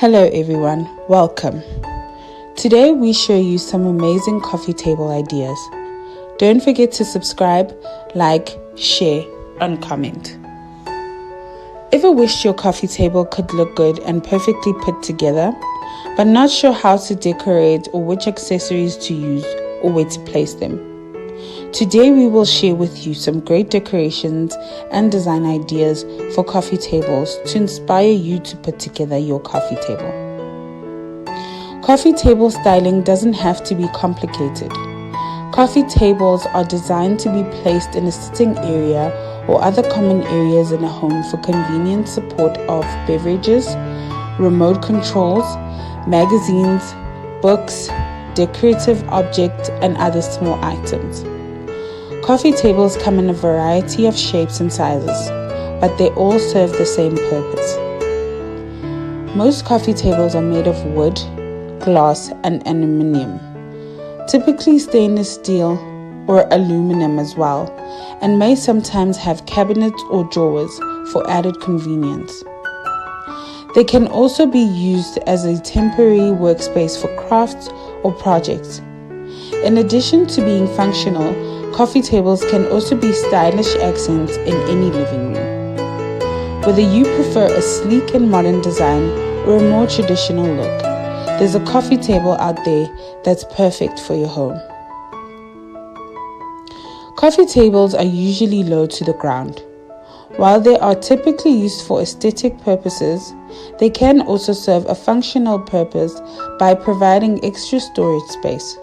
Hello everyone, welcome. Today we show you some amazing coffee table ideas. Don't forget to subscribe, like, share, and comment. Ever wished your coffee table could look good and perfectly put together, but not sure how to decorate or which accessories to use or where to place them? Today we will share with you some great decorations and design ideas for coffee tables to inspire you to put together your coffee table. Coffee table styling doesn't have to be complicated. Coffee tables are designed to be placed in a sitting area or other common areas in a home for convenient support of beverages, remote controls, magazines, books, decorative objects, and other small items. Coffee tables come in a variety of shapes and sizes, but they all serve the same purpose. Most coffee tables are made of wood, glass, and aluminium, typically stainless steel or aluminum as well, and may sometimes have cabinets or drawers for added convenience. They can also be used as a temporary workspace for crafts or projects. In addition to being functional, coffee tables can also be stylish accents in any living room. Whether you prefer a sleek and modern design or a more traditional look, there's a coffee table out there that's perfect for your home. Coffee tables are usually low to the ground. While they are typically used for aesthetic purposes, they can also serve a functional purpose by providing extra storage space.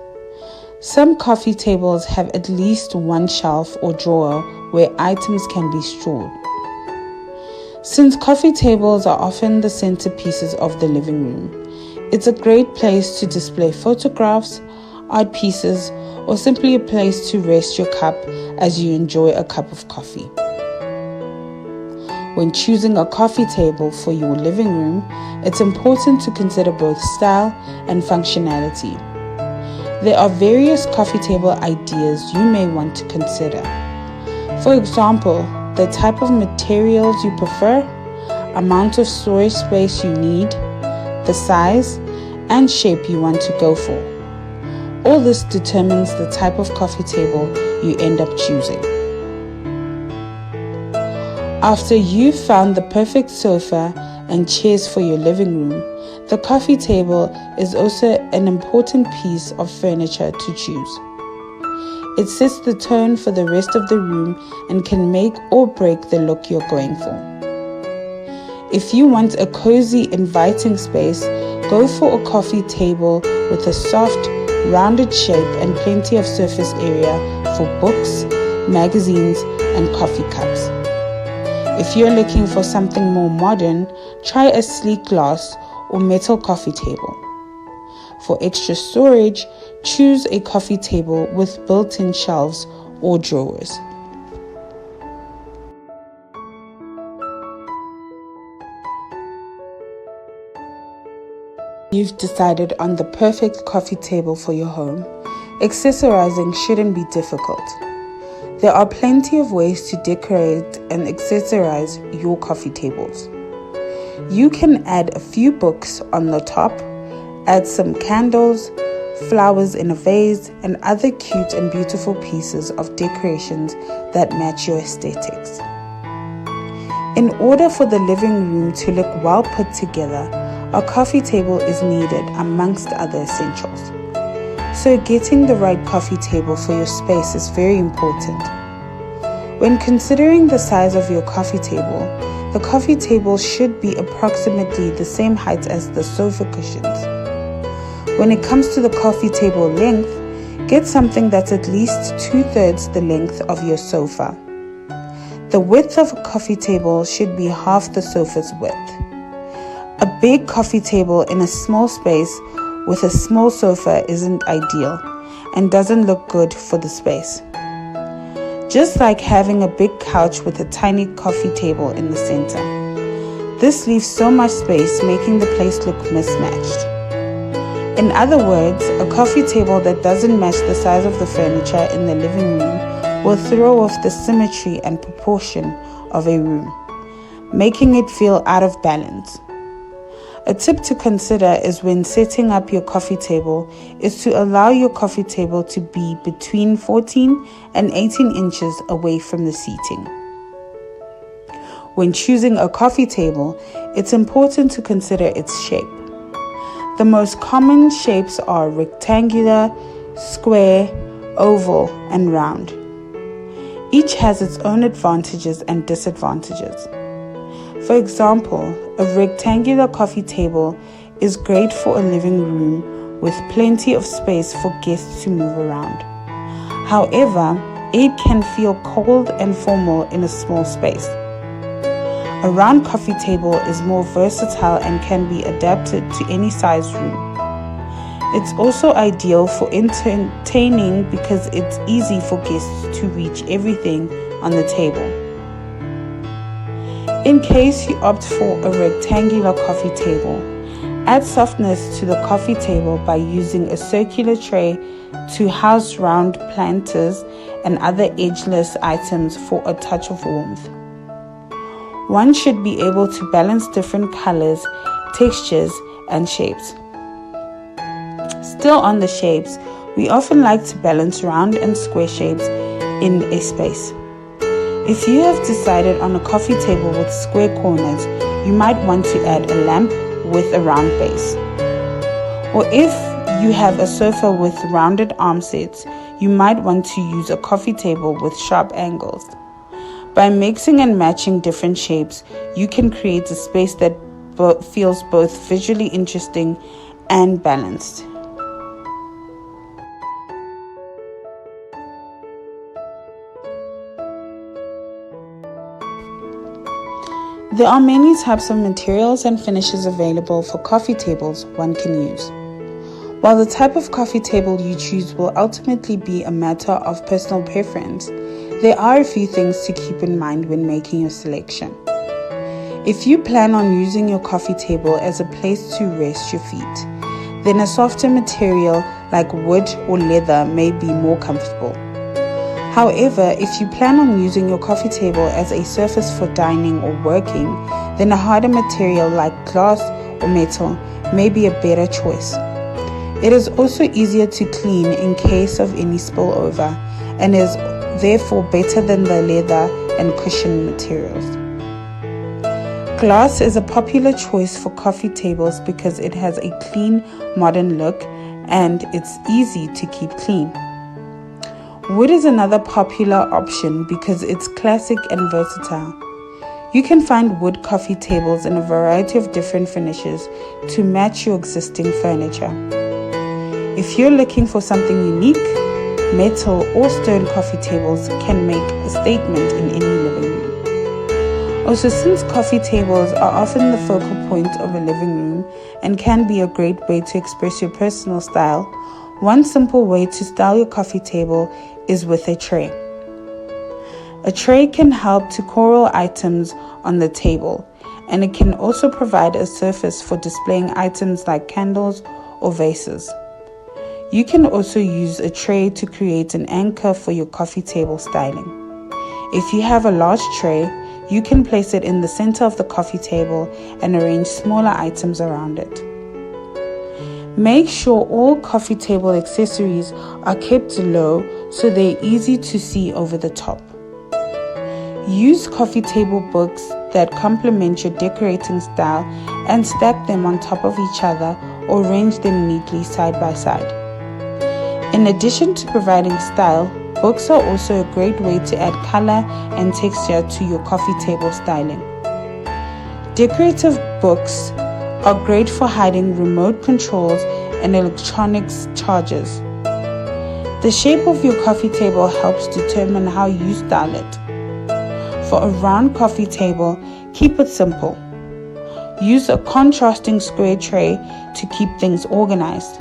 Some coffee tables have at least one shelf or drawer where items can be stored. Since coffee tables are often the centerpieces of the living room, it's a great place to display photographs, art pieces, or simply a place to rest your cup as you enjoy a cup of coffee. When choosing a coffee table for your living room, it's important to consider both style and functionality. There are various coffee table ideas you may want to consider. For example, the type of materials you prefer, amount of storage space you need, the size and shape you want to go for. All this determines the type of coffee table you end up choosing. After you've found the perfect sofa and chairs for your living room, the coffee table is also an important piece of furniture to choose. It sets the tone for the rest of the room and can make or break the look you're going for. If you want a cozy, inviting space, go for a coffee table with a soft, rounded shape and plenty of surface area for books, magazines, and coffee cups. If you're looking for something more modern, try a sleek glass or metal coffee table. For extra storage, choose a coffee table with built-in shelves or drawers. You've decided on the perfect coffee table for your home. Accessorizing shouldn't be difficult. There are plenty of ways to decorate and accessorize your coffee tables. You can add a few books on the top, add some candles, flowers in a vase, and other cute and beautiful pieces of decorations that match your aesthetics. In order for the living room to look well put together, a coffee table is needed amongst other essentials. So getting the right coffee table for your space is very important. When considering the size of your coffee table, the coffee table should be approximately the same height as the sofa cushions. When it comes to the coffee table length, get something that's at least 2/3 the length of your sofa. The width of a coffee table should be half the sofa's width. A big coffee table in a small space with a small sofa isn't ideal and doesn't look good for the space. Just like having a big couch with a tiny coffee table in the center. This leaves so much space, making the place look mismatched. In other words, a coffee table that doesn't match the size of the furniture in the living room will throw off the symmetry and proportion of a room, making it feel out of balance. A tip to consider is when setting up your coffee table is to allow your coffee table to be between 14 and 18 inches away from the seating. When choosing a coffee table, it's important to consider its shape. The most common shapes are rectangular, square, oval, and round. Each has its own advantages and disadvantages. For example, a rectangular coffee table is great for a living room with plenty of space for guests to move around. However, it can feel cold and formal in a small space. A round coffee table is more versatile and can be adapted to any size room. It's also ideal for entertaining because it's easy for guests to reach everything on the table. In case you opt for a rectangular coffee table, add softness to the coffee table by using a circular tray to house round planters and other edgeless items for a touch of warmth. One should be able to balance different colors, textures, and shapes. Still on the shapes, we often like to balance round and square shapes in a space. If you have decided on a coffee table with square corners, you might want to add a lamp with a round base. Or if you have a sofa with rounded arm sets, you might want to use a coffee table with sharp angles. By mixing and matching different shapes, you can create a space that feels both visually interesting and balanced. There are many types of materials and finishes available for coffee tables one can use. While the type of coffee table you choose will ultimately be a matter of personal preference, there are a few things to keep in mind when making your selection. If you plan on using your coffee table as a place to rest your feet, then a softer material like wood or leather may be more comfortable. However, if you plan on using your coffee table as a surface for dining or working, then a harder material like glass or metal may be a better choice. It is also easier to clean in case of any spillover and is therefore better than the leather and cushion materials. Glass is a popular choice for coffee tables because it has a clean, modern look and it's easy to keep clean. Wood is another popular option because it's classic and versatile. You can find wood coffee tables in a variety of different finishes to match your existing furniture. If you're looking for something unique, metal or stone coffee tables can make a statement in any living room. Also, since coffee tables are often the focal point of a living room and can be a great way to express your personal style, one simple way to style your coffee table is with a tray. A tray can help to corral items on the table, and it can also provide a surface for displaying items like candles or vases. You can also use a tray to create an anchor for your coffee table styling. If you have a large tray, you can place it in the center of the coffee table and arrange smaller items around it. Make sure all coffee table accessories are kept low so they're easy to see over the top. Use coffee table books that complement your decorating style and stack them on top of each other or arrange them neatly side by side. In addition to providing style, books are also a great way to add color and texture to your coffee table styling. Decorative books are great for hiding remote controls and electronics chargers. The shape of your coffee table helps determine how you style it. For a round coffee table, keep it simple. Use a contrasting square tray to keep things organized.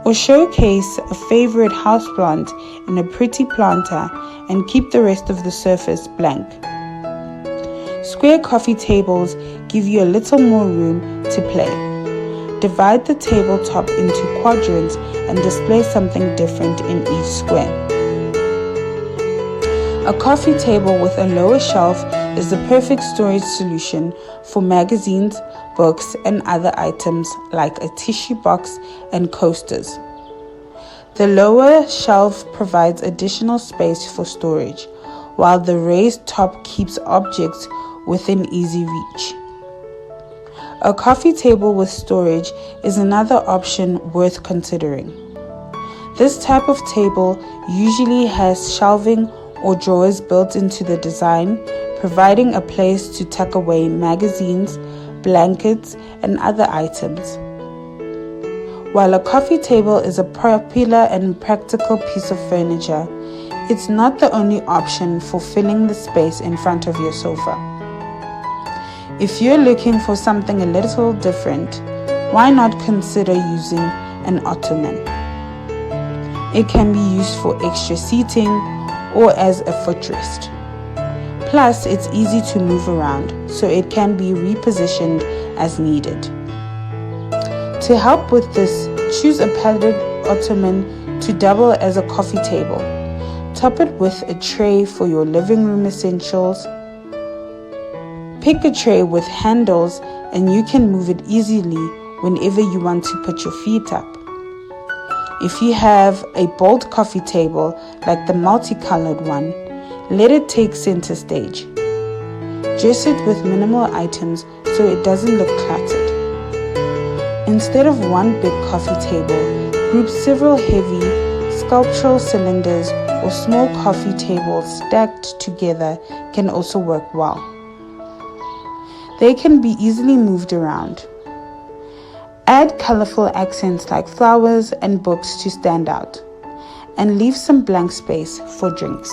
Or showcase a favorite houseplant in a pretty planter and keep the rest of the surface blank. Square coffee tables give you a little more room to play. Divide the tabletop into quadrants and display something different in each square. A coffee table with a lower shelf is the perfect storage solution for magazines, books, and other items like a tissue box and coasters. The lower shelf provides additional space for storage, while the raised top keeps objects within easy reach. A coffee table with storage is another option worth considering. This type of table usually has shelving or drawers built into the design, providing a place to tuck away magazines, blankets, and other items. While a coffee table is a popular and practical piece of furniture, it's not the only option for filling the space in front of your sofa. If you're looking for something a little different, why not consider using an ottoman? It can be used for extra seating or as a footrest. Plus, it's easy to move around, so it can be repositioned as needed. To help with this, choose a padded ottoman to double as a coffee table. Top it with a tray for your living room essentials. Pick a tray with handles and you can move it easily whenever you want to put your feet up. If you have a bold coffee table like the multicolored one, let it take center stage. Dress it with minimal items so it doesn't look cluttered. Instead of one big coffee table, group several heavy sculptural cylinders or small coffee tables stacked together can also work well. They can be easily moved around. Add colorful accents like flowers and books to stand out, and leave some blank space for drinks.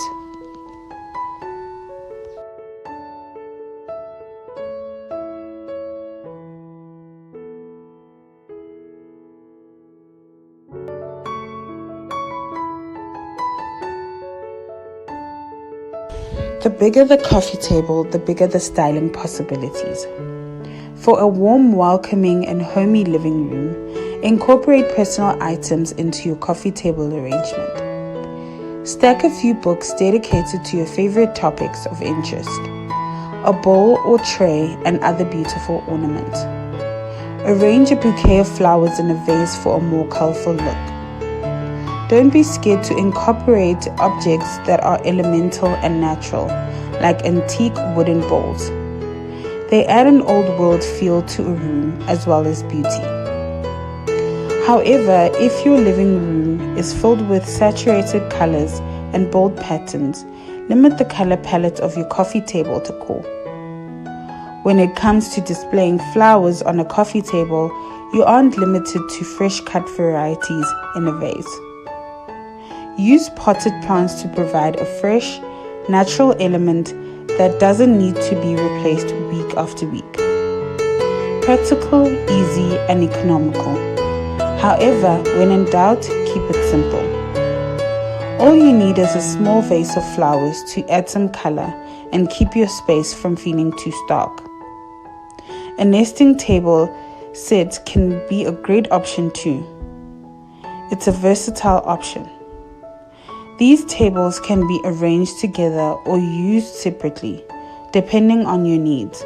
The bigger the coffee table, the bigger the styling possibilities. For a warm, welcoming, and homey living room, incorporate personal items into your coffee table arrangement. Stack a few books dedicated to your favorite topics of interest, a bowl or tray, and other beautiful ornaments. Arrange a bouquet of flowers in a vase for a more colorful look. Don't be scared to incorporate objects that are elemental and natural, like antique wooden bowls. They add an old-world feel to a room as well as beauty. However, if your living room is filled with saturated colors and bold patterns, limit the color palette of your coffee table decor. When it comes to displaying flowers on a coffee table, you aren't limited to fresh-cut varieties in a vase. Use potted plants to provide a fresh, natural element that doesn't need to be replaced week after week. Practical, easy, and economical. However, when in doubt, keep it simple. All you need is a small vase of flowers to add some color and keep your space from feeling too stark. A nesting table set can be a great option too. It's a versatile option. These tables can be arranged together or used separately, depending on your needs.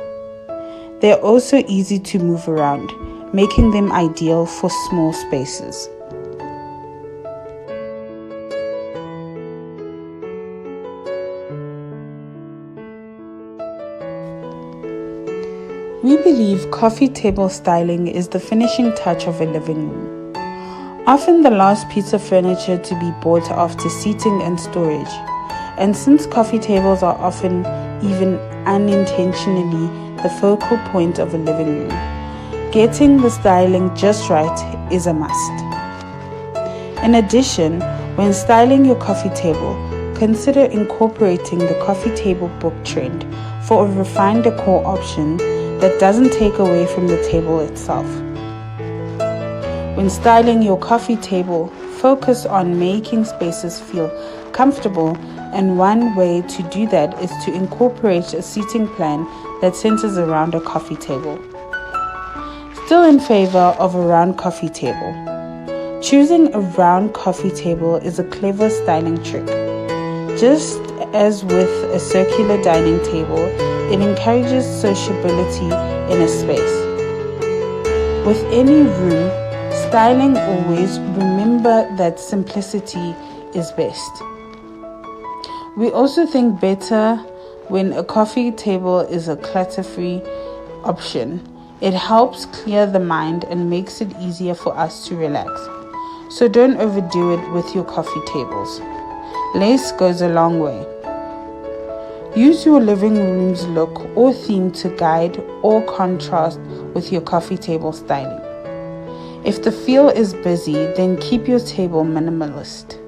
They're also easy to move around, making them ideal for small spaces. We believe coffee table styling is the finishing touch of a living room. Often the last piece of furniture to be bought after seating and storage. And since coffee tables are often, even unintentionally, the focal point of a living room, getting the styling just right is a must. In addition, when styling your coffee table, consider incorporating the coffee table book trend for a refined decor option that doesn't take away from the table itself. When styling your coffee table, focus on making spaces feel comfortable, and one way to do that is to incorporate a seating plan that centers around a coffee table. Still in favor of a round coffee table. Choosing a round coffee table is a clever styling trick. Just as with a circular dining table, it encourages sociability in a space. With any room, styling always, remember that simplicity is best. We also think better when a coffee table is a clutter-free option. It helps clear the mind and makes it easier for us to relax. So don't overdo it with your coffee tables. Lace goes a long way. Use your living room's look or theme to guide or contrast with your coffee table styling. If the feel is busy, then keep your table minimalist.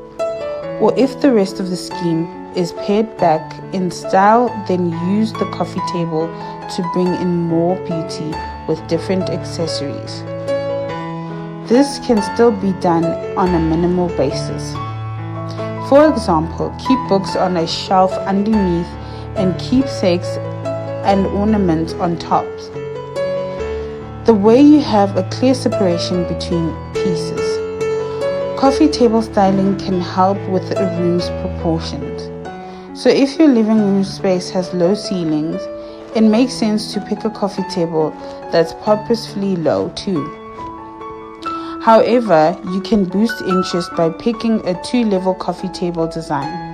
Or if the rest of the scheme is pared back in style, then use the coffee table to bring in more beauty with different accessories. This can still be done on a minimal basis. For example, keep books on a shelf underneath and keepsakes and ornaments on top. The way you have a clear separation between pieces. Coffee table styling can help with a room's proportions. So if your living room space has low ceilings, it makes sense to pick a coffee table that's purposefully low too. However, you can boost interest by picking a 2-level coffee table design.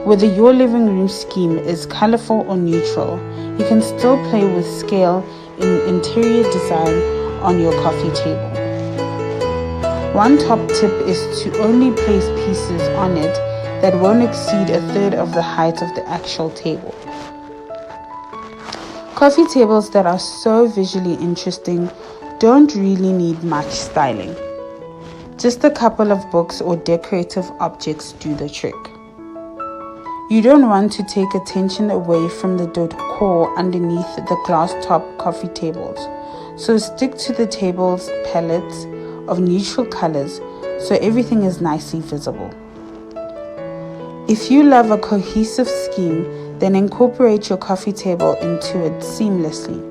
Whether your living room scheme is colorful or neutral, you can still play with scale in interior design on your coffee table. One top tip is to only place pieces on it that won't exceed a third of the height of the actual table. Coffee tables that are so visually interesting don't really need much styling. Just a couple of books or decorative objects do the trick. You don't want to take attention away from the decor underneath the glass top coffee tables, so stick to the table's palettes of neutral colors so everything is nicely visible. If you love a cohesive scheme, then incorporate your coffee table into it seamlessly.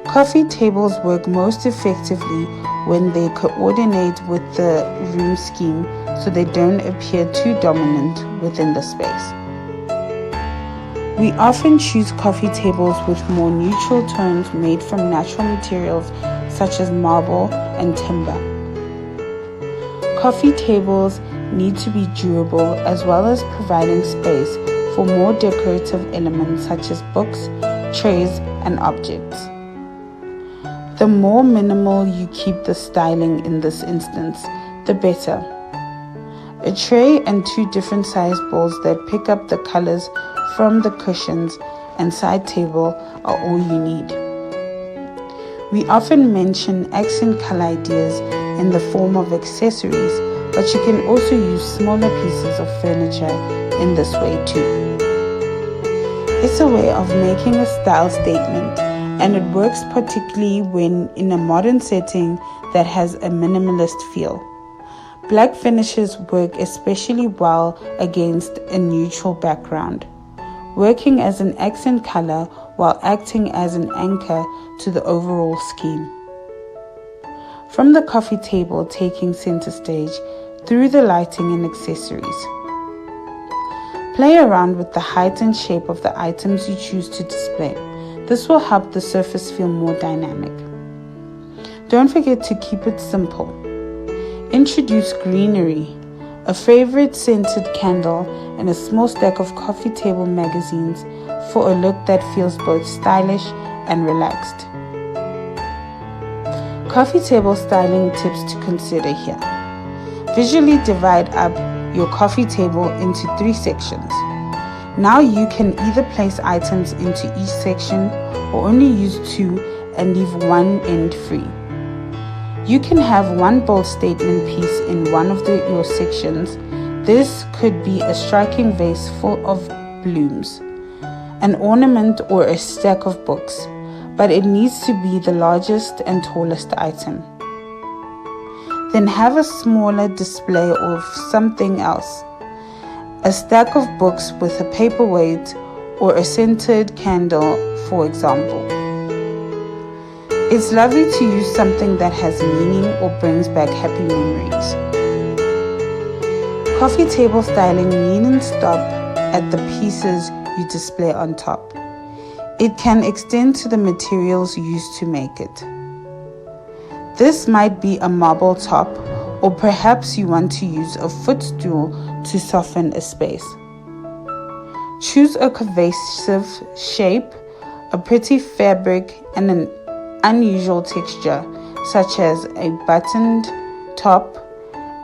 Coffee tables work most effectively when they coordinate with the room scheme so they don't appear too dominant within the space. We often choose coffee tables with more neutral tones made from natural materials such as marble and timber. Coffee tables need to be durable as well as providing space for more decorative elements such as books, trays, and objects. The more minimal you keep the styling in this instance, the better. A tray and 2 different size bowls that pick up the colors from the cushions and side table are all you need. We often mention accent color ideas in the form of accessories, but you can also use smaller pieces of furniture in this way too. It's a way of making a style statement, and it works particularly when in a modern setting that has a minimalist feel. Black finishes work especially well against a neutral background, working as an accent color while acting as an anchor to the overall scheme. From the coffee table taking center stage through the lighting and accessories. Play around with the height and shape of the items you choose to display. This will help the surface feel more dynamic. Don't forget to keep it simple. Introduce greenery, a favorite scented candle, and a small stack of coffee table magazines for a look that feels both stylish and relaxed. Coffee table styling tips to consider here. Visually divide up your coffee table into 3 sections. Now you can either place items into each section or only use 2 and leave one end free. You can have one bold statement piece in one of your sections. This could be a striking vase full of blooms, an ornament, or a stack of books, but it needs to be the largest and tallest item. Then have a smaller display of something else, a stack of books with a paperweight or a scented candle, for example. It's lovely to use something that has meaning or brings back happy memories. Coffee table styling needn't stop at the pieces you display on top. It can extend to the materials used to make it. This might be a marble top, or perhaps you want to use a footstool to soften a space. Choose a cohesive shape, a pretty fabric, and an unusual texture, such as a buttoned top,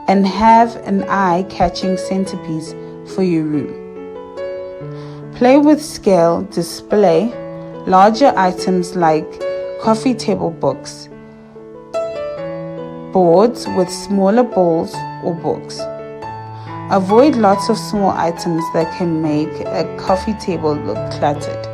and have an eye-catching centerpiece for your room. Play with scale, display larger items like coffee table books, boards with smaller bowls or books. Avoid lots of small items that can make a coffee table look cluttered.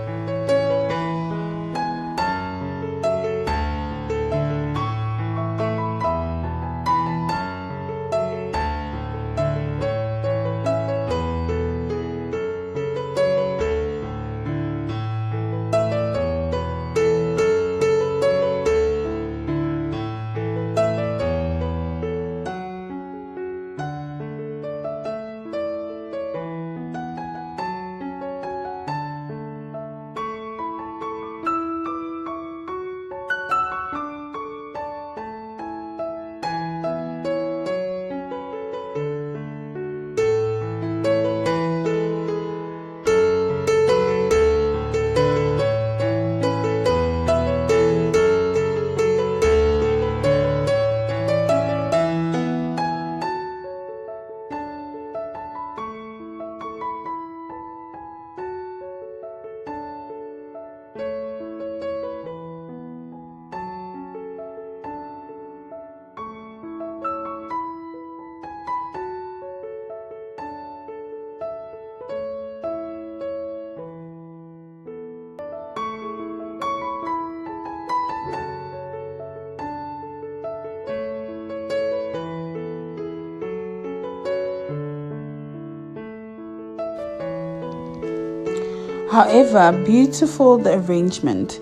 However beautiful the arrangement,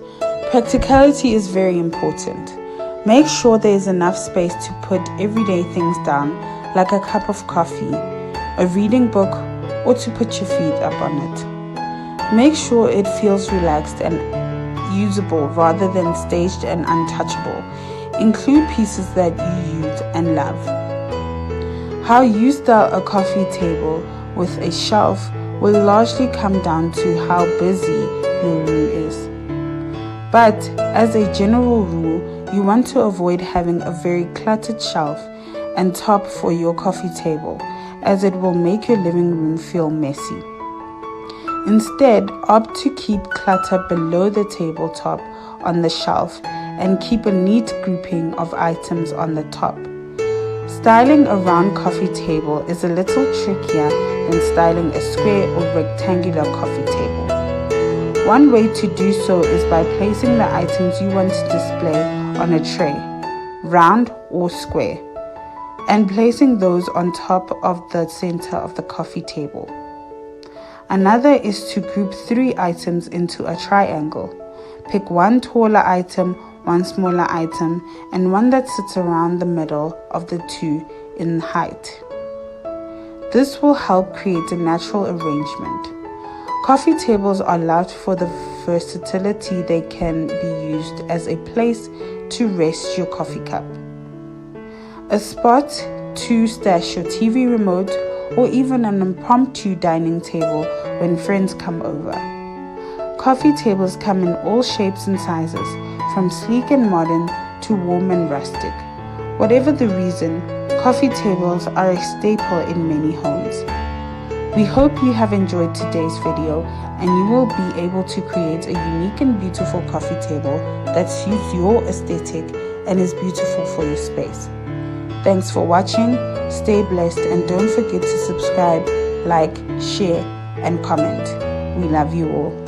practicality is very important. Make sure there is enough space to put everyday things down, like a cup of coffee, a reading book, or to put your feet up on it. Make sure it feels relaxed and usable rather than staged and untouchable. Include pieces that you use and love. How you style a coffee table with a shelf will largely come down to how busy your room is. But as a general rule, you want to avoid having a very cluttered shelf and top for your coffee table, as it will make your living room feel messy. Instead, opt to keep clutter below the tabletop on the shelf and keep a neat grouping of items on the top. Styling a round coffee table is a little trickier than styling a square or rectangular coffee table. One way to do so is by placing the items you want to display on a tray, round or square, and placing those on top of the center of the coffee table. Another is to group 3 items into a triangle. Pick one taller item, one smaller item, and one that sits around the middle of the 2 in height. This will help create a natural arrangement. Coffee tables are loved for the versatility they can be used as a place to rest your coffee cup, a spot to stash your TV remote, or even an impromptu dining table when friends come over. Coffee tables come in all shapes and sizes, from sleek and modern to warm and rustic. Whatever the reason, coffee tables are a staple in many homes. We hope you have enjoyed today's video and you will be able to create a unique and beautiful coffee table that suits your aesthetic and is beautiful for your space. Thanks for watching, stay blessed, and don't forget to subscribe, like, share, and comment. We love you all.